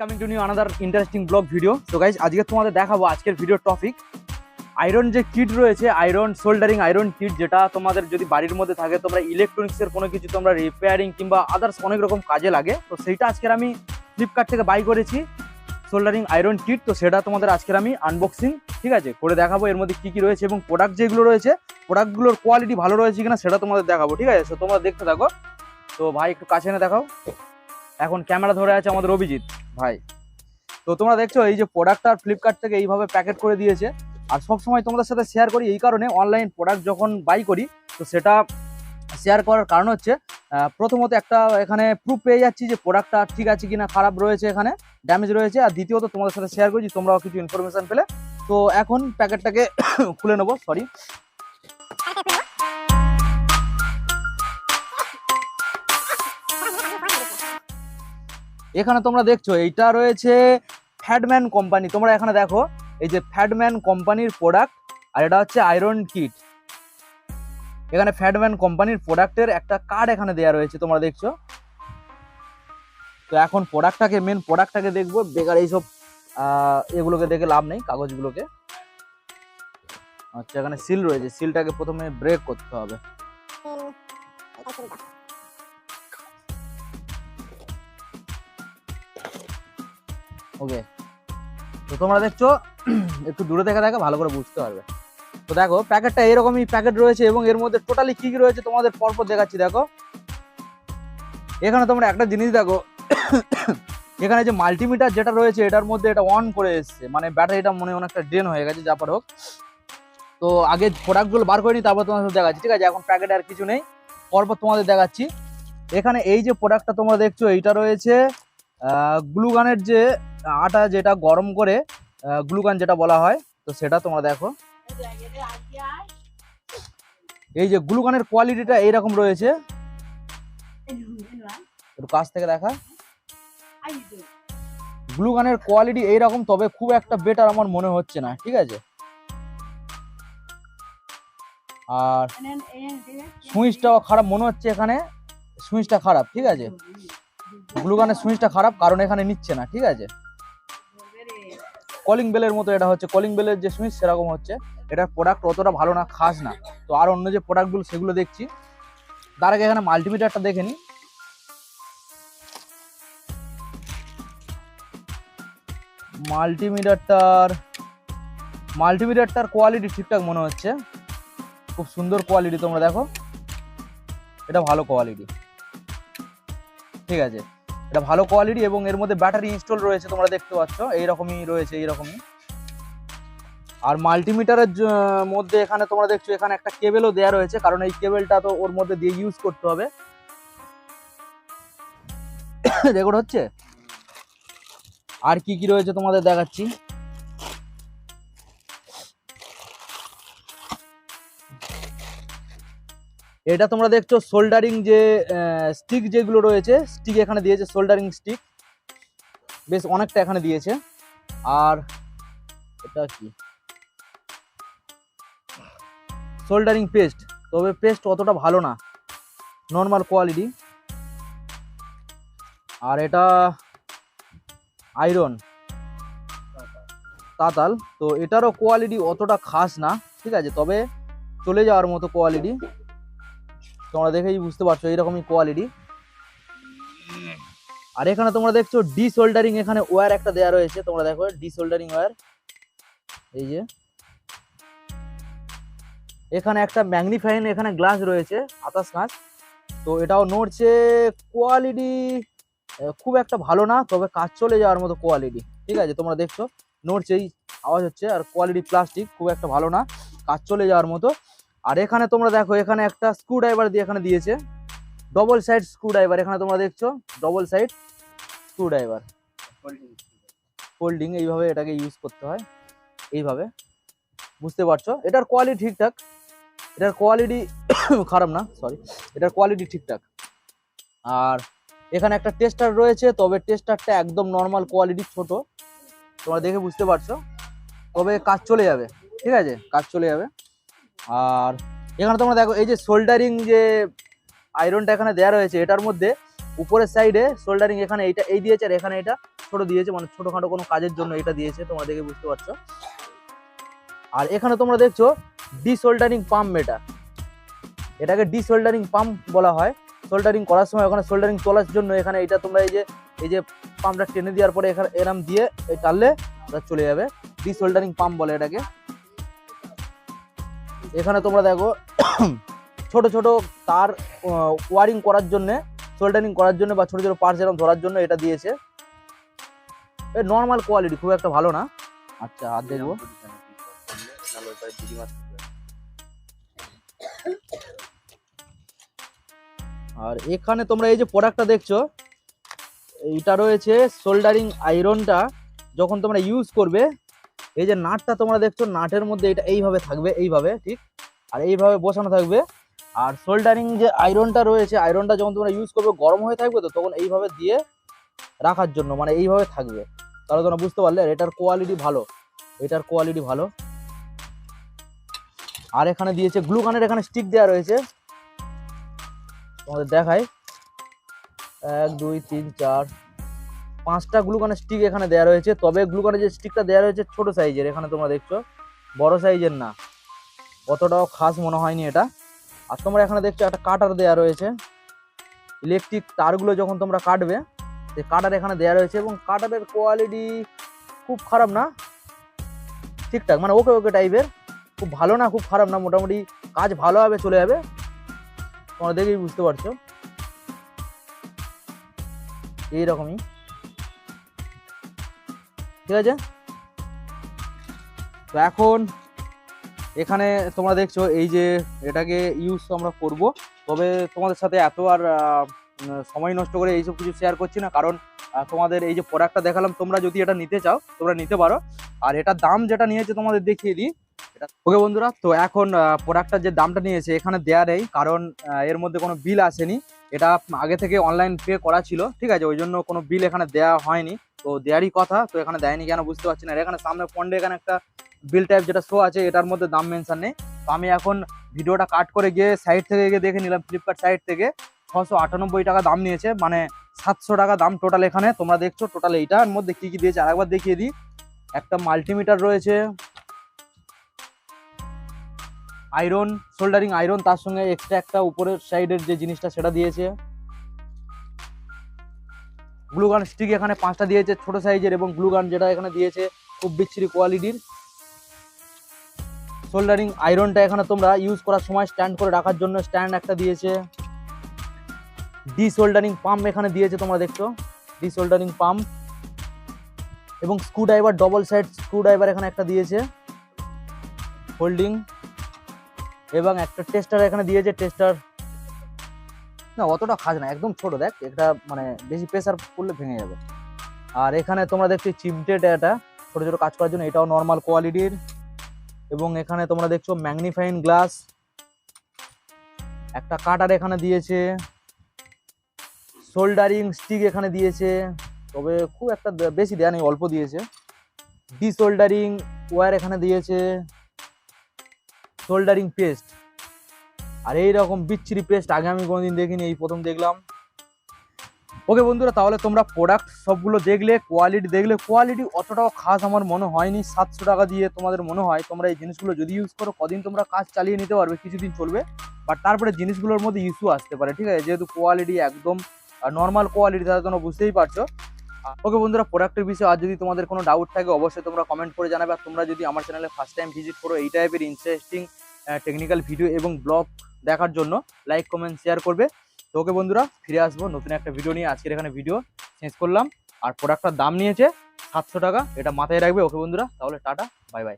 Coming to new another interesting blog video. তো guys আজকে তোমাদের দেখাবো আজকের ভিডিওর টপিক আয়রন যে কিট রয়েছে, আয়রন সোল্ডারিং আয়রন কিট, যেটা তোমাদের যদি বাড়ির মধ্যে থাকে, তোমরা ইলেকট্রনিক্সের কোনো কিছু তোমরা রিপেয়ারিং কিংবা আদার্স অনেক রকম কাজে লাগে। তো সেইটা আজকের আমি ফ্লিপকার্ট থেকে বাই করেছি সোল্ডারিং আয়রন কিট। তো সেটা তোমাদের আজকের আমি আনবক্সিং ঠিক আছে করে দেখাবো, এর মধ্যে কী কী রয়েছে এবং প্রোডাক্ট যেগুলো রয়েছে প্রোডাক্টগুলোর কোয়ালিটি ভালো রয়েছে কিনা সেটা তোমাদের দেখাবো, ঠিক আছে? তো তোমরা দেখতে থাকো। তো ভাই একটু কাছে এনে দেখাও। এখন ক্যামেরা ধরে আছে আমাদের অভিজিৎ ভাই। তো তোমরা দেখছো এই যে প্রোডাক্টটা ফ্লিপকার্ট থেকে এইভাবে প্যাকেট করে দিয়েছে। আর সবসময় তোমাদের সাথে শেয়ার করি এই কারণে, অনলাইন প্রোডাক্ট যখন বাই করি তো সেটা শেয়ার করার কারণ হচ্ছে প্রথমত একটা এখানে প্রুফ পেয়ে যাচ্ছি যে প্রোডাক্টটা ঠিক আছে কিনা, খারাপ রয়েছে, এখানে ড্যামেজ রয়েছে। আর দ্বিতীয়ত তোমাদের সাথে শেয়ার করছি তোমরাও কিছু ইনফরমেশন পেলে। তো এখন প্যাকেটটাকে খুলে নেবো, সরি। এখানে তোমরা দেখছো এইটা রয়েছে ফ্যাডম্যান কোম্পানি। তোমরা এখানে দেখো এই যে ফ্যাডম্যান কোম্পানির প্রোডাক্ট, আর এটা হচ্ছে আয়রন কিট। এখানে ফ্যাডম্যান কোম্পানির প্রোডাক্টের একটা কার্ড এখানে দেওয়া রয়েছে, তোমরা দেখছো। তো এখন মেন প্রোডাক্টটাকে দেখবো, বেকার এইসব এগুলোকে দেখে লাভ নেই, কাগজগুলোকে। আচ্ছা, এখানে সিল রয়েছে, সিলটাকে প্রথমে ব্রেক করতে হবে। ওকে, তো তোমরা দেখছো একটু দূরে দেখে ভালো করে বুঝতে পারবে। তো দেখো প্যাকেটটা এরকমই প্যাকেট রয়েছে এবং এর মধ্যে টোটালি কি কি রয়েছে তোমাদের পরপর দেখাচ্ছি। দেখো এখানে তোমরা একটা জিনিস দেখো, এখানে যে মাল্টিমিটার যেটা রয়েছে এটার মধ্যে এটা অন করে এসছে, মানে ব্যাটারিটা মনে অনেকটা ড্রেন হয়ে গেছে, যা পার হোক। তো আগে প্রোডাক্টগুলো বার করে নি, তারপর তোমাদের দেখাচ্ছি, ঠিক আছে? এখন প্যাকেটে আর কিছু নেই, পরপর তোমাদের দেখাচ্ছি। এখানে এই যে প্রোডাক্টটা তোমরা দেখছো এইটা রয়েছে গ্লুগানের যে আটা, যেটা গরম করে গ্লুগান যেটা বলা হয়, তো সেটা তোমরা দেখো। এই যে গ্লুগানের কোয়ালিটিটা এইরকম রয়েছে, একটু কাছ থেকে দেখা। গ্লুগানের কোয়ালিটি এইরকম, তবে খুব একটা বেটার আমার মনে হচ্ছে না, ঠিক আছে? আর সুইচটাও খারাপ মনে হচ্ছে, এখানে সুইচটা খারাপ, ঠিক আছে? গ্লুগানের সুইচটা খারাপ, কারণ এখানে নিচ্ছে না, ঠিক আছে? কলিং বেলের মতো এটা হচ্ছে, কলিং বেলের যে সুইচ সেরকম হচ্ছে। এটার প্রোডাক্ট অতটা ভালো না, খাস না। তো আর অন্য যে প্রোডাক্টগুলো সেগুলো দেখছি। তার আগে এখানে মাল্টিমিটারটা দেখে নি। মাল্টিমিটারটার কোয়ালিটি ঠিকঠাক মনে হচ্ছে, খুব সুন্দর কোয়ালিটি। তোমরা দেখো এটা ভালো কোয়ালিটি, ঠিক আছে? এটা ভালো কোয়ালিটি এবং এর মধ্যে ব্যাটারি ইনস্টল রয়েছে, তোমরা দেখতে পাচ্ছ এইরকমই রয়েছে, এইরকমই। আর মাল্টিমিটারের মধ্যে এখানে তোমরা দেখছো এখানে একটা কেবেলও দেওয়া রয়েছে, কারণ এই কেবেলটা তো ওর মধ্যে দিয়ে ইউজ করতে হবে। রেকর্ড হচ্ছে। আর কি কি রয়েছে তোমাদের দেখাচ্ছি। এটা তোমরা দেখছো সোল্ডারিং যে স্টিক যেগুলো রয়েছে, স্টিক এখানে দিয়েছে, সোল্ডারিং স্টিক বেশ অনেকটা এখানে দিয়েছে। আর এটা কি সোল্ডারিং পেস্ট, তবে পেস্ট অতটা ভালো না, নর্মাল কোয়ালিটি। আর এটা আয়রন তাতাল, তো এটারও কোয়ালিটি অতটা খাস না, ঠিক আছে? তবে চলে যাওয়ার মতো কোয়ালিটি, তোমরা দেখেই বুঝতে পারছো এইরকমই কোয়ালিটি। আর এখানে তোমরা দেখছো ডি সোল্ডারিং, এখানে ওয়্যার একটা দেওয়া রয়েছে, তোমরা দেখো ডি সোল্ডারিং ওয়্যার। এই যে এখানে একটা ম্যাগনিফাইং এখানে গ্লাস রয়েছে, 28 কাঁচ। তো এটাও নড়ছে, কোয়ালিটি খুব একটা ভালো না, তবে কাজ চলে যাওয়ার মতো কোয়ালিটি, ঠিক আছে? তোমরা দেখছো নড়ছেই, আওয়াজ হচ্ছে, আর কোয়ালিটি প্লাস্টিক, খুব একটা ভালো না, কাজ চলে যাওয়ার মতো। আর এখানে তোমরা দেখো এখানে একটা স্ক্রু ড্রাইভার দিয়ে এখানে দিয়েছে, ডবল সাইড স্ক্রু ড্রাইভার। এখানে তোমরা দেখছো double side screw driver, folding, এইভাবে এটাকে ইউজ করতে হয়, এইভাবে, বুঝতে পারছো? এটার কোয়ালিটি ঠিকঠাক, এটার কোয়ালিটি খারাপ না, সরি, এটার কোয়ালিটি ঠিকঠাক। আর এখানে একটা টেস্টার রয়েছে, তবে টেস্টারটা একদম নর্মাল কোয়ালিটি, ছোট, তোমরা দেখে বুঝতে পারছো, তবে কাজ চলে যাবে, ঠিক আছে? কাজ চলে যাবে। আর এখানে তোমরা দেখো এই যে সোল্ডারিং যে আয়রনটা এখানে দেওয়া রয়েছে, এটার মধ্যে উপরের সাইডে সোল্ডারিং এখানে এইটা এই দিয়েছে, আর এখানে এটা ছোট দিয়েছে, মানে ছোটখাটো কোনো কাজের জন্য এটা দিয়েছে, তোমরা দেখে বুঝতে পারছো। আর এখানে তোমরা দেখছো ডিসোল্ডারিং পাম্প মেটার, এটাকে ডিসোল্ডারিং পাম্প বলা হয়। সোল্ডারিং করার সময় ওখানে সোল্ডারিং তোলার জন্য এখানে এটা তোমরা এই যে পাম্পটা টেনে দেওয়ার পরে এখানে এরম দিয়ে টানলে চলে যাবে, ডিসোল্ডারিং পাম্প বলে এটাকে। এখানে তোমরা দেখো ছোট ছোট তার ওয়ারিং করার জন্য, সোল্ডারিং করার জন্য বা ছোট ছোট পার্টস এরকম ধরার জন্য এটা দিয়েছে। নর্মাল কোয়ালিটি, খুব একটা ভালো না। আচ্ছা আর দেখবো, আর এখানে তোমরা এই যে প্রোডাক্টটা দেখছো, এইটা রয়েছে সোল্ডারিং আয়রনটা। যখন তোমরা ইউজ করবে, এই যে নাটটা তোমরা দেখছো, নাটের মধ্যে এটা এইভাবে থাকবে, এইভাবে ঠিক, আর এইভাবে বসানো থাকবে। আর সোল্ডারিং যে আয়রনটা রয়েছে, আয়রনটা যখন তোমরা ইউজ করবে গরম হয়ে থাকবে, তো তখন এইভাবে দিয়ে রাখার জন্য, মানে এইভাবে থাকবে। তাহলে তোমরা বুঝতে পারলে এটার কোয়ালিটি ভালো, এটার কোয়ালিটি ভালো। আর এখানে দিয়েছে গ্লুগানের, এখানে স্টিক দেওয়া রয়েছে, তোমাদের দেখাই, 1 2 3 4 5টা গ্লুগানের স্টিক এখানে দেওয়া রয়েছে। তবে গ্লুগানের যে স্টিকটা দেওয়া রয়েছে ছোট সাইজের, এখানে তোমরা দেখছো বড় সাইজের না, অতটাও খাস মনে হয়নি এটা। আর তোমরা এখানে দেখছো একটা কাটার দেওয়া রয়েছে, ইলেকট্রিক তারগুলো যখন তোমরা কাটবে, সেই কাটার এখানে দেওয়া রয়েছে। এবং কাটারের কোয়ালিটি খুব খারাপ না, ঠিকঠাক, মানে ওকে ওকে টাইপের, খুব ভালো না খুব খারাপ না, মোটামুটি কাজ ভালো হবে, চলে যাবে, তোমরা দেখেই বুঝতে পারছো। এইরকমই, ঠিক আছে। তো এখন এখানে তোমরা দেখছো এই যে এটাকে ইউজ আমরা করব, তবে তোমাদের সাথে এত আর সময় নষ্ট করে এইসব কিছু শেয়ার করছি না, কারণ তোমাদের এই যে প্রোডাক্টটা দেখালাম, তোমরা যদি এটা নিতে চাও তোমরা নিতে পারো। আর এটার দাম যেটা নিয়েছে তোমাদের দেখিয়ে দিই এটা। ওকে বন্ধুরা, তো এখন প্রোডাক্টটার যে দামটা নিয়েছে এখানে দেয়া নেই, কারণ এর মধ্যে কোনো বিল আসেনি, এটা আগে থেকে অনলাইন পে করা ছিল, ঠিক আছে, ওই জন্য কোনো বিল এখানে দেওয়া হয়নি। তো দেয়ারই কথা, তো এখানে দেয়নি কেন বুঝতে পারছি না। এখানে সামনে ফন্ডে এখানে একটা বিল টাইপ যেটা শো আছে, এটার মধ্যে দাম মেনশন নেই। তো আমি এখন ভিডিওটা কাট করে গিয়ে সাইট থেকে গিয়ে দেখে নিলাম, ফ্লিপকার্ট সাইট থেকে 698 টাকা দাম নিয়েছে, মানে 700 টাকা দাম টোটাল। এখানে তোমরা দেখছো টোটাল এইটার মধ্যে কি কি দিয়েছে আরেকবার দেখিয়ে দিই। একটা মাল্টিমিটার রয়েছে, আয়রন, সোল্ডারিং আয়রন, তার সঙ্গে এক্সট্রা একটা উপরের সাইডের যে জিনিসটা সেটা দিয়েছে। গ্লুগান স্টিক এখানে 5টা দিয়েছে ছোট সাইজের, এবং গ্লুগান যেটা এখানে দিয়েছে খুব বিচ্ছিরি কোয়ালিটির। সোল্ডারিং আয়রনটা এখানে তোমরা ইউজ করার সময় স্ট্যান্ড করে রাখার জন্য স্ট্যান্ড একটা দিয়েছে। ডিসোল্ডারিং পাম্প এখানে দিয়েছে, তোমরা দেখছো ডিসোল্ডারিং পাম্প, এবং screw driver, double side screw driver এখানে একটা দিয়েছে, হোল্ডিং, এবং একটা টেস্টার এখানে দিয়েছে। টেস্টার না অতটা খাস না, একদম ছোট, দেখ এটা মানে বেশি প্রেসার পড়লে ভেঙে যাবে। আর এখানে তোমরা দেখছো চিমটেট, এটা ছোট ছোট কাজ করার জন্য, এটাও নর্মাল কোয়ালিটির। এবং এখানে তোমরা দেখছো ম্যাগনিফাইং গ্লাস, একটা কাটার এখানে দিয়েছে, সোল্ডারিং স্টিক এখানে দিয়েছে, তবে খুব একটা বেশি দেয়া নেই, অল্প দিয়েছে। ডিসোল্ডারিং ওয়্যার এখানে দিয়েছে, সোল্ডারিং পেস্ট, আর এইরকম বিচ্ছিরি পেস্ট আগে আমি কোনোদিন দেখিনি, এই প্রথম দেখলাম। ওকে বন্ধুরা, তাহলে তোমরা প্রোডাক্ট সবগুলো দেখলে, কোয়ালিটি দেখলে, কোয়ালিটি অতটাও খাস আমার মনে হয়নি। 700 টাকা দিয়ে তোমাদের মনে হয় তোমরা এই জিনিসগুলো যদি ইউজ করো কদিন তোমরা কাজ চালিয়ে নিতে পারবে, কিছুদিন চলবে, বাট তারপরে জিনিসগুলোর মধ্যে ইস্যু আসতে পারে, ঠিক আছে, যেহেতু কোয়ালিটি একদম নর্মাল কোয়ালিটি, তাহলে তোমরা বুঝতেই পারছো। ওকে বন্ধুরা, প্রোডাক্টের বিষয়ে আর যদি তোমাদের কোনো ডাউট থাকে অবশ্যই তোমরা কমেন্ট করে জানাবে। আর তোমরা যদি আমার চ্যানেলে ফার্স্ট টাইম ভিজিট করো, এই টাইপের ইন্টারেস্টিং টেকনিক্যাল ভিডিও এবং ব্লগ দেখার জন্য লাইক কমেন্ট শেয়ার করবে। তো ওকে বন্ধুরা, ফিরে আসবো নতুন একটা ভিডিও নিয়ে। আজকের এখানে ভিডিও শেষ করলাম। আর প্রোডাক্টটার দাম নিয়েছে 700 টাকা, এটা মাথায় রাখবে। ওকে বন্ধুরা, তাহলে টাটা, বাই বাই।